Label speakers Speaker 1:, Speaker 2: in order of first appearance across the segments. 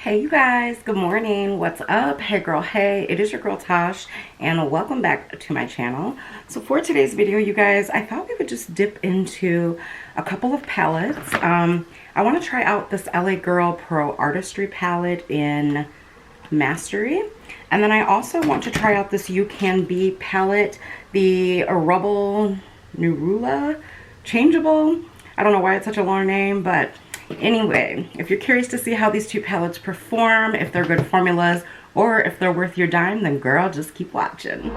Speaker 1: Hey you guys, good morning. What's up? Hey girl, hey, it is your girl Tash and welcome back to my channel. So for today's video, you guys, I thought we would just dip into a couple of palettes. I want to try out this LA Girl Pro Artistry palette in MoStory, and then I also want to try out this Ucanbe palette, the Nebula Changeable. I don't know why it's such a long name, but anyway, if you're curious to see how these two palettes perform, if they're good formulas, or if they're worth your dime, then girl, just keep watching.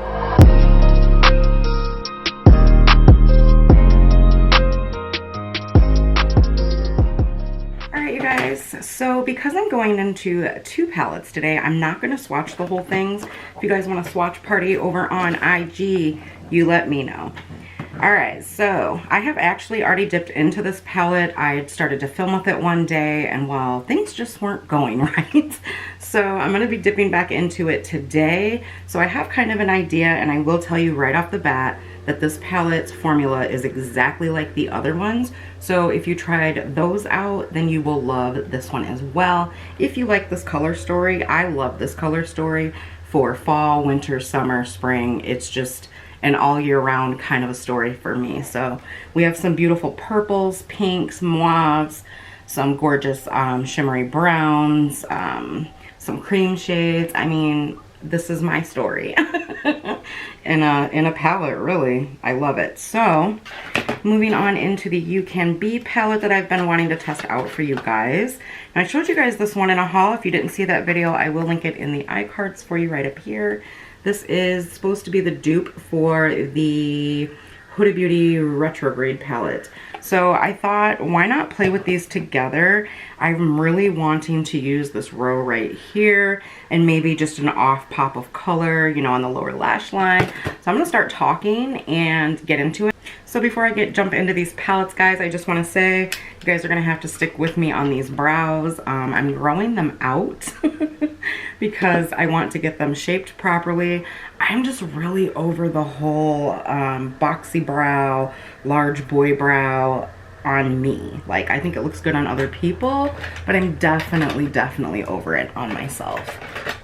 Speaker 1: Alright you guys, so because I'm going into two palettes today, I'm not going to swatch the whole things. If you guys want a swatch party over on IG, you let me know. Alright, so I have actually already dipped into this palette. I had started to film with it one day, and well, things just weren't going right. So I'm going to be dipping back into it today. So I have kind of an idea, and I will tell you right off the bat that this palette's formula is exactly like the other ones. So if you tried those out, then you will love this one as well. If you like this color story, I love this color story for fall, winter, summer, spring. It's just an all year round kind of a story for me. So we have some beautiful purples, pinks, mauves, some gorgeous shimmery browns, some cream shades. I mean, this is my story in a palette, really. I love it. So moving on into the Ucanbe palette that I've been wanting to test out for you guys. And I showed you guys this one in a haul. If you didn't see that video, I will link it in the iCards for you right up here. This is supposed to be the dupe for the Huda Beauty Retrograde palette. So I thought, why not play with these together? I'm really wanting to use this row right here and maybe just an off pop of color, you know, on the lower lash line. So I'm going to start talking and get into it. So before I jump into these palettes, guys, I just want to say you guys are going to have to stick with me on these brows. I'm growing them out because I want to get them shaped properly. I'm just really over the whole boxy brow, large boy brow on me. Like, I think it looks good on other people, but I'm definitely over it on myself.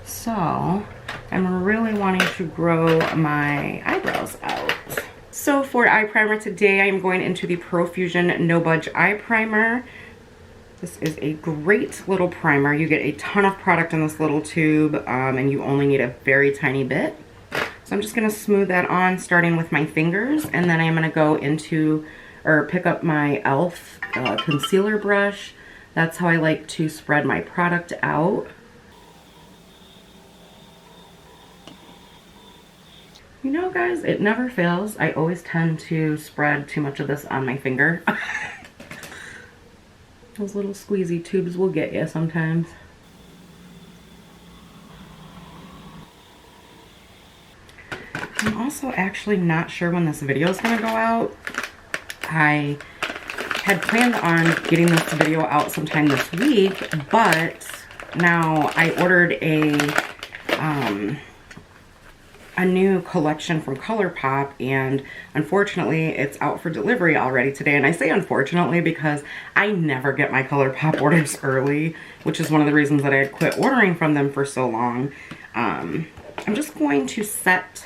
Speaker 1: So I'm really wanting to grow my eyebrows out. So for eye primer today, I am going into the Profusion No Budge Eye Primer. This is a great little primer. You get a ton of product in this little tube, and you only need a very tiny bit. So I'm just going to smooth that on, starting with my fingers, and then I'm going to go into, or pick up my e.l.f. Concealer brush. That's how I like to spread my product out. You know, guys, it never fails. I always tend to spread too much of this on my finger. Those little squeezy tubes will get you sometimes. I'm also actually not sure when this video is going to go out. I had planned on getting this video out sometime this week, but now I ordered a new collection from ColourPop, and unfortunately it's out for delivery already today. And I say unfortunately because I never get my ColourPop orders early, which is one of the reasons that I had quit ordering from them for so long. I'm just going to set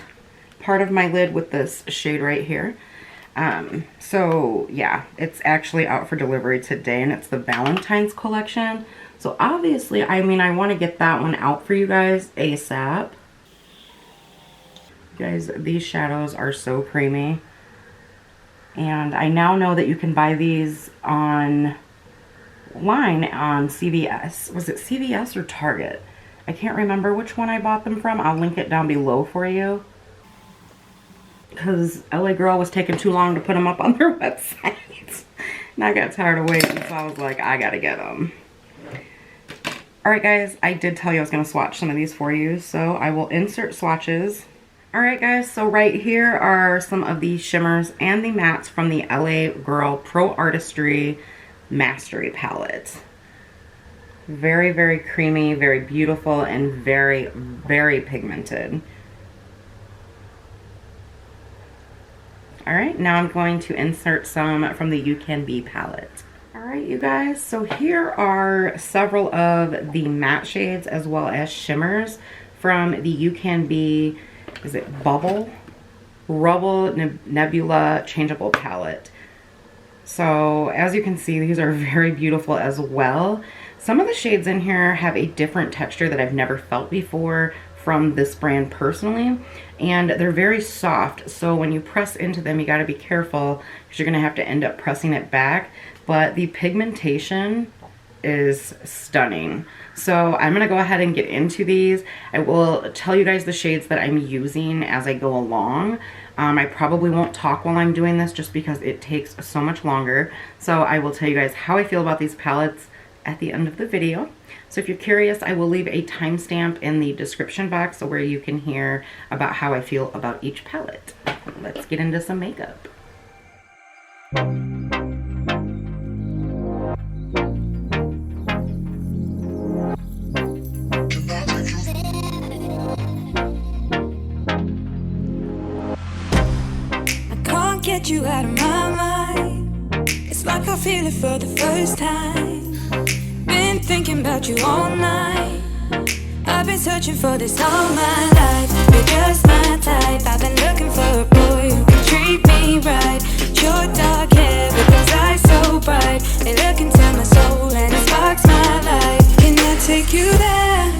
Speaker 1: part of my lid with this shade right here. So yeah, it's actually out for delivery today, and it's the Valentine's collection. So obviously, I mean, I want to get that one out for you guys ASAP. Guys, these shadows are so creamy, and I now know that you can buy these online on CVS. Was it CVS or Target? I can't remember which one I bought them from. I'll link it down below for you, because LA Girl was taking too long to put them up on their website, and I got tired of waiting, so I was like, I gotta get them. Alright guys, I did tell you I was going to swatch some of these for you, so I will insert swatches. Alright guys, so right here are some of the shimmers and the mattes from the LA Girl Pro Artistry MoStory palette. Very creamy, very beautiful, and very pigmented. Alright, now I'm going to insert some from the Ucanbe palette. Alright, you guys, so here are several of the matte shades as well as shimmers from the Ucanbe, is it Bubble? Rubble Nebula Changeable palette. So as you can see, these are very beautiful as well. Some of the shades in here have a different texture that I've never felt before from this brand personally, and they're very soft, so when you press into them you got to be careful because you're gonna have to end up pressing it back, but the pigmentation is stunning. So I'm gonna go ahead and get into these. I will tell you guys the shades that I'm using as I go along. I probably won't talk while I'm doing this just because it takes so much longer, so I will tell you guys how I feel about these palettes at the end of the video. So if you're curious, I will leave a timestamp in the description box where you can hear about how I feel about each palette. Let's get into some makeup.
Speaker 2: I can't get you out of my mind. It's like I feel it for the first time. Been thinking about you all night. I've been searching for this all my life. You're just my type. I've been looking for a boy who can treat me right. Your dark hair with those eyes so bright, they look into my soul and it sparks my life. Can I take you there?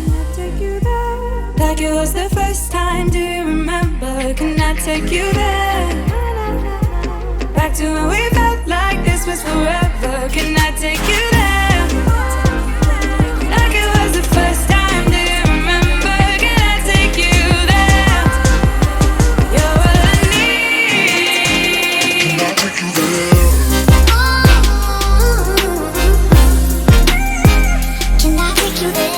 Speaker 2: Like it was the first time, do you remember? Can I take you there? Back to when we felt like this was forever. Can I take you there? Like it was the first time, do you remember? Can I take you there? You're all I need. Can I take you there? Can I take you there?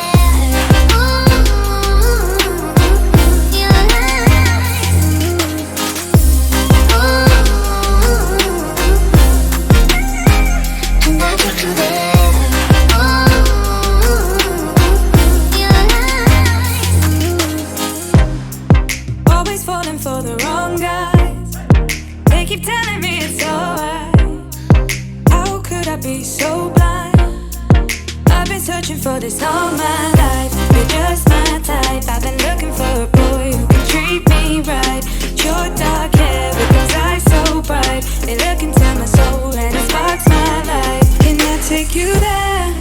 Speaker 2: Keep telling me it's alright. How could I be so blind? I've been searching for this all my life. You're just my type. I've been looking for a boy who can treat me right. Your dark hair with those eyes so bright, they look into my soul and it sparks my life. Can I take you there?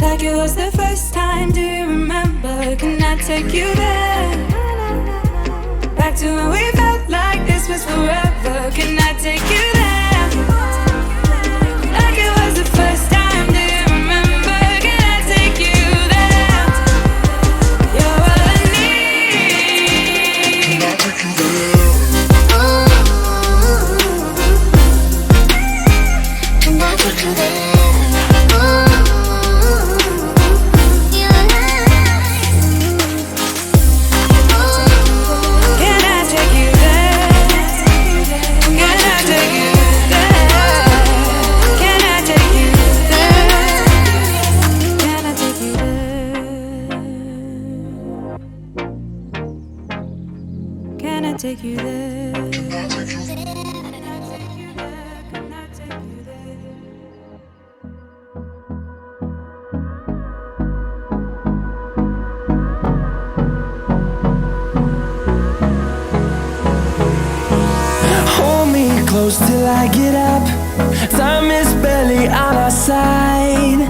Speaker 2: Like it was the first time, do you remember? Can I take you there? Back to when we felt like this was forever. Can I take you there? Like it was the first time, do you remember? Can I take you there? You're all I need. Can I take you there? Can I take you there? Take you there. Can I take you there? Can I take you there? Hold me close till I get up. Time is barely on our side.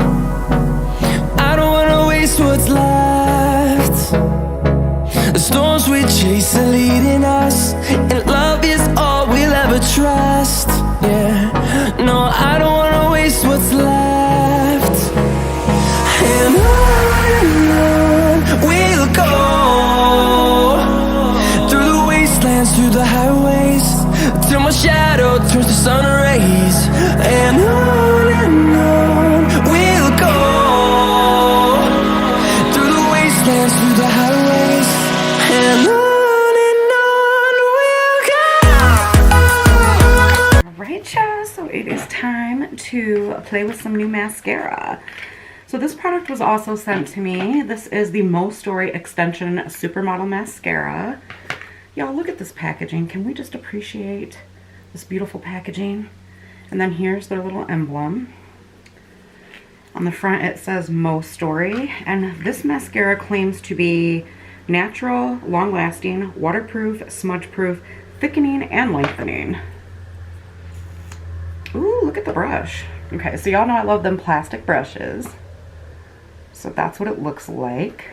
Speaker 2: I don't wanna waste what's left. The storms we chase are leading us, and love is all we'll ever trust. Yeah, no, I don't wanna waste what's left. And on we'll go, through the wastelands, through the highways, till my shadow turns to sun rays. And on we'll go, through the wastelands, through the highways, and on we'll go.
Speaker 1: Alright, y'all, so it is time to play with some new mascara. So this product was also sent to me. This is the MoStory Extension Supermodel Mascara. Y'all, look at this packaging. Can we just appreciate this beautiful packaging? And then here's their little emblem. On the front it says MoStory, and this mascara claims to be natural, long-lasting, waterproof, smudge-proof, thickening, and lengthening. Ooh, look at the brush. Okay, so y'all know I love them plastic brushes. So that's what it looks like.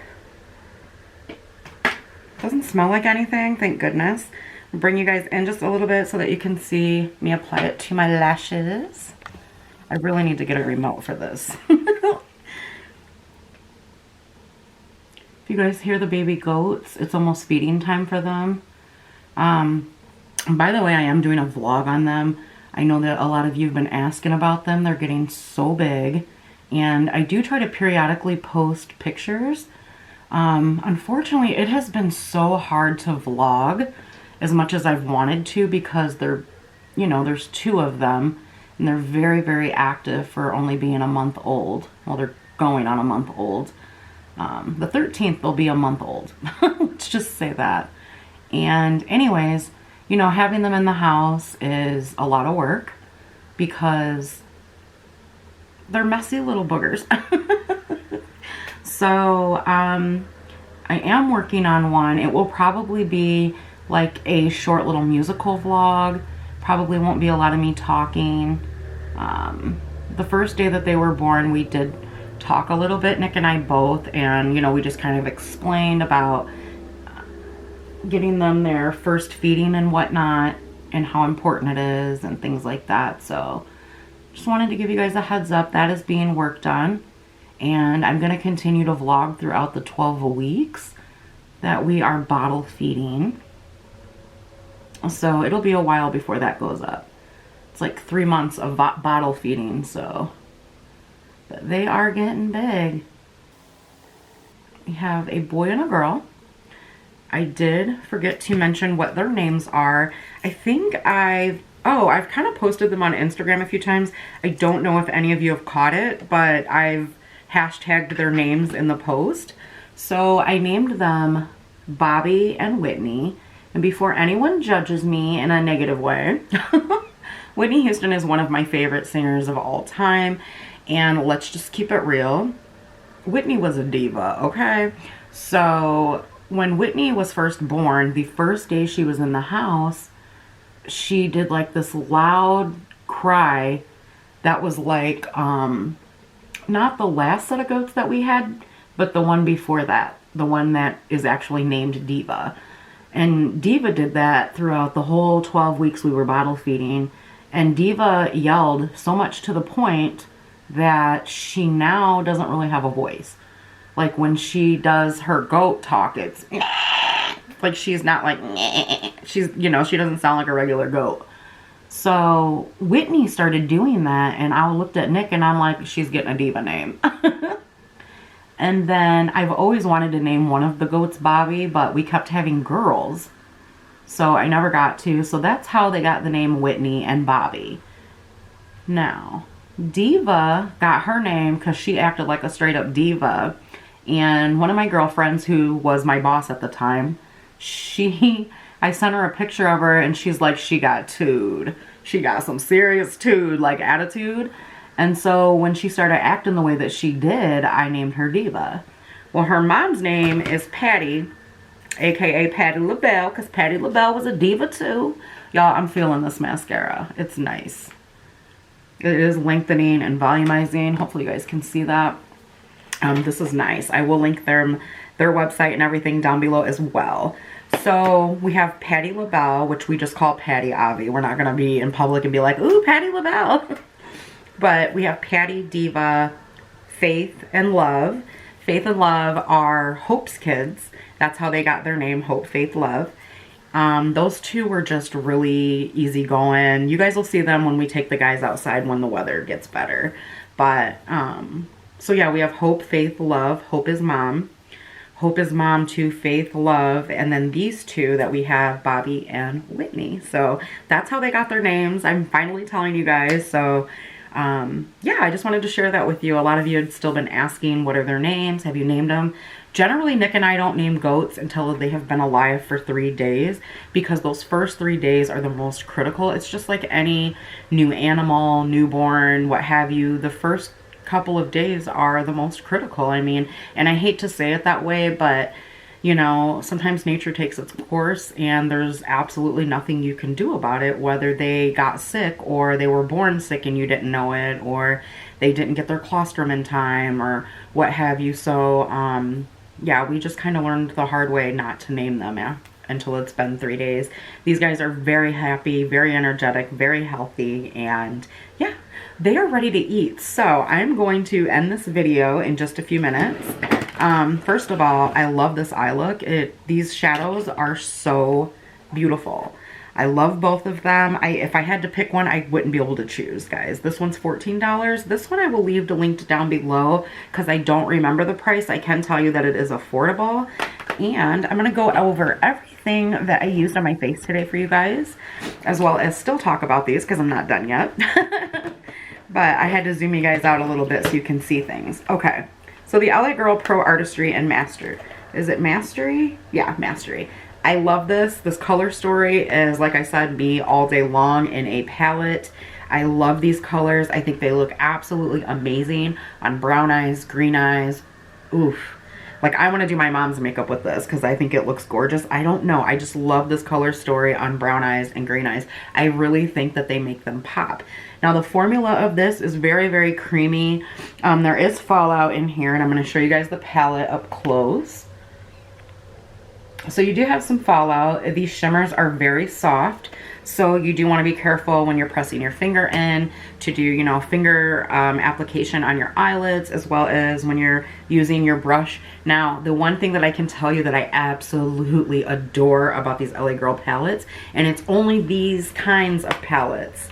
Speaker 1: Doesn't smell like anything, thank goodness. I'll bring you guys in just a little bit so that you can see me apply it to my lashes. I really need to get a remote for this. If you guys hear the baby goats, it's almost feeding time for them. By the way, I am doing a vlog on them. I know that a lot of you have been asking about them. They're getting so big. And I do try to periodically post pictures. Unfortunately, it has been so hard to vlog as much as I've wanted to because they're, you know, there's 2 of them. And they're very, very active for only being a month old. Well, they're going on a month old. The 13th, they'll be a month old. Let's just say that. And anyways, you know, having them in the house is a lot of work because they're messy little boogers. So, I am working on one. It will probably be like a short little musical vlog. Probably won't be a lot of me talking. The first day that they were born, we did talk a little bit, Nick and I both, and you know, we just kind of explained about getting them their first feeding and whatnot, and how important it is, and things like that. So, just wanted to give you guys a heads up. That is being worked on, and I'm going to continue to vlog throughout the 12 weeks that we are bottle feeding. So it'll be a while before that goes up. It's like 3 months of bottle feeding, so but they are getting big. We have a boy and a girl. I did forget to mention what their names are. I think I've kind of posted them on Instagram a few times. I don't know if any of you have caught it, but I've hashtagged their names in the post. So I named them Bobby and Whitney. And before anyone judges me in a negative way, Whitney Houston is one of my favorite singers of all time. And let's just keep it real. Whitney was a diva, okay? So when Whitney was first born, the first day she was in the house, she did like this loud cry that was like, not the last set of goats that we had, but the one before that. The one that is actually named Diva. And Diva did that throughout the whole 12 weeks we were bottle feeding. And Diva yelled so much to the point that she now doesn't really have a voice. Like when she does her goat talk, it's like she's not like, she's, you know, she doesn't sound like a regular goat. So Whitney started doing that, and I looked at Nick and I'm like, she's getting a diva name. And then I've always wanted to name one of the goats Bobby, but we kept having girls, so I never got to. So that's how they got the name Whitney and Bobby. Now, Diva got her name because she acted like a straight up diva. And one of my girlfriends, who was my boss at the time, I sent her a picture of her and she's like, she got tood. She got some serious tood, like attitude. And so when she started acting the way that she did, I named her Diva. Well, her mom's name is Patty, aka Patti LaBelle, because Patti LaBelle was a diva too. Y'all, I'm feeling this mascara. It's nice. It is lengthening and volumizing. Hopefully you guys can see that. This is nice. I will link their website and everything down below as well. So we have Patti LaBelle, which we just call Patty Avi. We're not going to be in public and be like, ooh, Patti LaBelle. But we have Patty, Diva, Faith, and Love. Faith and Love are Hope's kids. That's how they got their name, Hope, Faith, Love. Those two were just really easygoing. You guys will see them when we take the guys outside when the weather gets better. But, so yeah, we have Hope, Faith, Love. Hope is mom. Hope is mom to Faith, Love, and then these two that we have, Bobby and Whitney. So that's how they got their names. I'm finally telling you guys. So Yeah, I just wanted to share that with you. A lot of you had still been asking, what are their names? Have you named them? Generally, Nick and I don't name goats until they have been alive for 3 days, because those first 3 days are the most critical. It's just like any new animal, newborn, what have you. The first couple of days are the most critical. I mean, and I hate to say it that way, but you know, sometimes nature takes its course and there's absolutely nothing you can do about it, whether they got sick or they were born sick and you didn't know it, or they didn't get their colostrum in time or what have you. So, yeah, we just kind of learned the hard way not to name them until it's been 3 days. These guys are very happy, very energetic, very healthy, and yeah, they are ready to eat. So I'm going to end this video in just a few minutes. First of all, I love this eye look. These shadows are so beautiful. I love both of them. If I had to pick one, I wouldn't be able to choose, guys. This one's $14. This one I will leave the link down below because I don't remember the price. I can tell you that it is affordable. And I'm going to go over everything that I used on my face today for you guys, as well as still talk about these because I'm not done yet. But I had to zoom you guys out a little bit so you can see things. Okay. So the LA Girl Pro Artistry and Master. Is it Mastery? Yeah, Mastery. I love this. This color story is, like I said, me all day long in a palette. I love these colors. I think they look absolutely amazing on brown eyes, green eyes. Oof. Like, I want to do my mom's makeup with this because I think it looks gorgeous. I don't know. I just love this color story on brown eyes and green eyes. I really think that they make them pop. Now, the formula of this is very, very creamy. There is fallout in here, and I'm going to show you guys the palette up close. So you do have some fallout. These shimmers are very soft, so you do want to be careful when you're pressing your finger in to do, you know, finger application on your eyelids, as well as when you're using your brush. Now, the one thing that I can tell you that I absolutely adore about these LA Girl palettes, and it's only these kinds of palettes,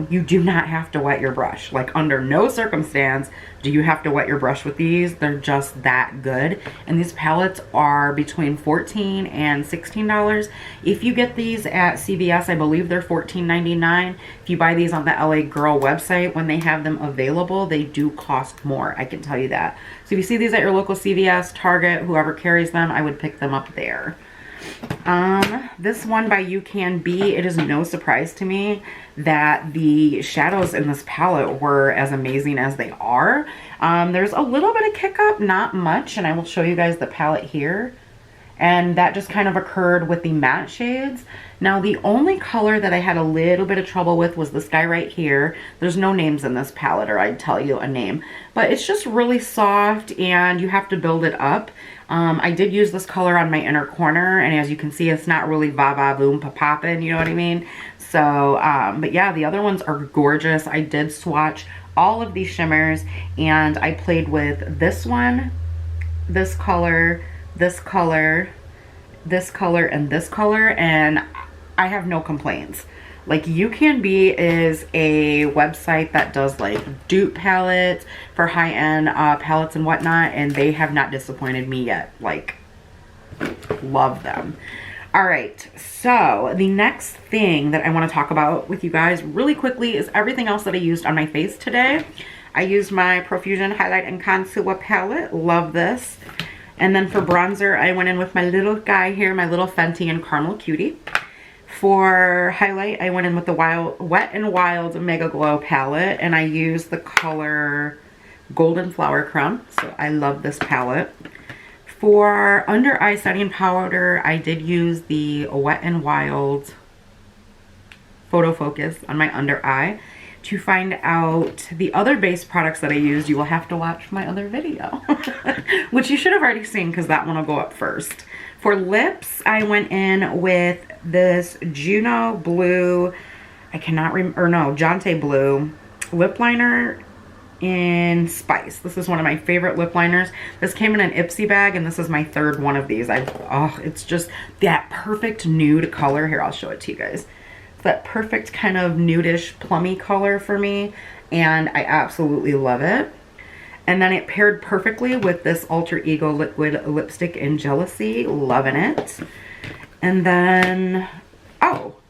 Speaker 1: you do not have to wet your brush. Like, under no circumstance do you have to wet your brush with these. They're just that good. And these palettes are between $14 and $16. If you get these at CVS, I believe they're $14.99. If you buy these on the LA Girl website, when they have them available, they do cost more. I can tell you that. So if you see these at your local CVS, Target, whoever carries them, I would pick them up there. This one by Ucanbe, it is no surprise to me that the shadows in this palette were as amazing as they are. There's a little bit of kick up, not much, and I will show you guys the palette here. And that just kind of occurred with the matte shades. Now, the only color that I had a little bit of trouble with was this guy right here. There's no names in this palette, or I'd tell you a name. But it's just really soft, and you have to build it up. I did use this color on my inner corner, and as you can see, it's not really va-va-voom pa-poppin', you know what I mean? So, but yeah, the other ones are gorgeous. I did swatch all of these shimmers, and I played with this one, this color, this color, this color, and this color, and I have no complaints. Like, Ucanbe is a website that does like dupe palettes for high-end palettes and whatnot, and they have not disappointed me yet. Like, love them. All right, so the next thing that I want to talk about with you guys really quickly is everything else that I used on my face today. I used my Profusion Highlight and Concealer palette. Love this. And then for bronzer, I went in with my little guy here, my little Fenty and Caramel Cutie. For highlight, I went in with the Wet n Wild Mega Glow palette, and I used the color Golden Flower Crumb. So I love this palette. For under eye setting powder, I did use the Wet n Wild Photo Focus on my under eye. To find out the other base products that I used, you will have to watch my other video, which you should have already seen because that one will go up first. For lips, I went in with this Juno Blue, Jonte Blue lip liner in Spice. This is one of my favorite lip liners. This came in an Ipsy bag, and this is my third one of these. It's just that perfect nude color. Here, I'll show it to you guys. It's that perfect kind of nudish plummy color for me, and I absolutely love it. And then it paired perfectly with this Alter Ego liquid lipstick in Jealousy. Loving it. And then,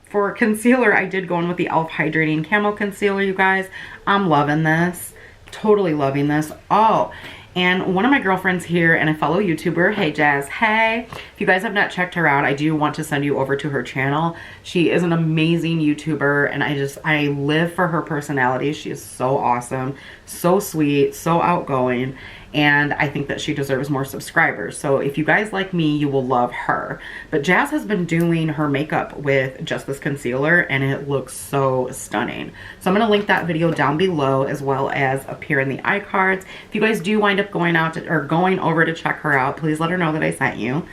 Speaker 1: for for concealer, I did go in with the e.l.f. Hydrating Camo Concealer, you guys. I'm loving this. Totally loving this. Oh, and one of my girlfriends here and a fellow YouTuber, hey Jazz, hey. If you guys have not checked her out, I do want to send you over to her channel. She is an amazing YouTuber, and I live for her personality. She is so awesome, so sweet, so outgoing, and I think that she deserves more subscribers. So if you guys like me, you will love her. But Jazz has been doing her makeup with just this concealer, and it looks so stunning. So I'm going to link that video down below, as well as up here in the iCards. If you guys do wind up going over to check her out, please let her know that I sent you.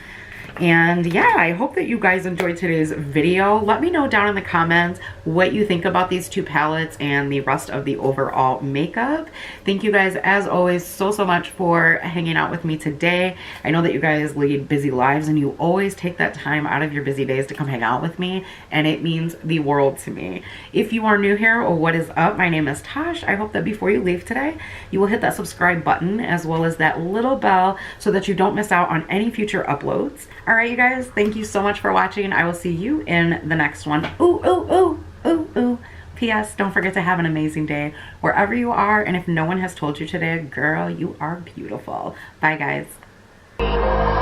Speaker 1: And yeah, I hope that you guys enjoyed today's video. Let me know down in the comments what you think about these two palettes and the rest of the overall makeup. Thank you guys, as always, so much for hanging out with me today. I know that you guys lead busy lives, and you always take that time out of your busy days to come hang out with me, and it means the world to me. If you are new here, or what is up, my name is Tash. I hope that before you leave today, you will hit that subscribe button, as well as that little bell, so that you don't miss out on any future uploads. All right, you guys, thank you so much for watching. I will see you in the next one. Ooh, ooh, ooh, ooh, ooh. P.S. Don't forget to have an amazing day wherever you are. And if no one has told you today, girl, you are beautiful. Bye, guys.